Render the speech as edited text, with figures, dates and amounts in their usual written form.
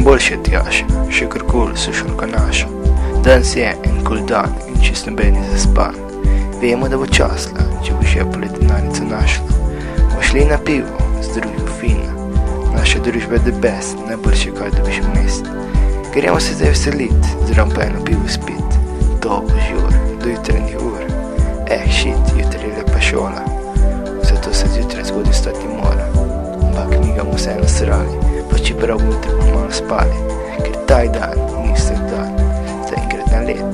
boljše tjaša, še karkoli se šolka naša. Danes je en kul dan in čist noben je zaspan. Vemo, da bo časla, če bo še pole denarnica našla. Bomo šli na pivo, z družbo fina. Naša družba je the best, najboljše kaj dobiš v mest. Gremo se zdaj veselit, zraven pa eno pivo spit. To bo žur, do jutranjih ur. Shit, jutri je lepa šola. Zato se zjutraj zgodaj stati mora. Ampak mi ga bomo vseeno srali, pa čeprav bomo jutri malo spali. Ker taj dan ni vsak dan, za enkrat na let.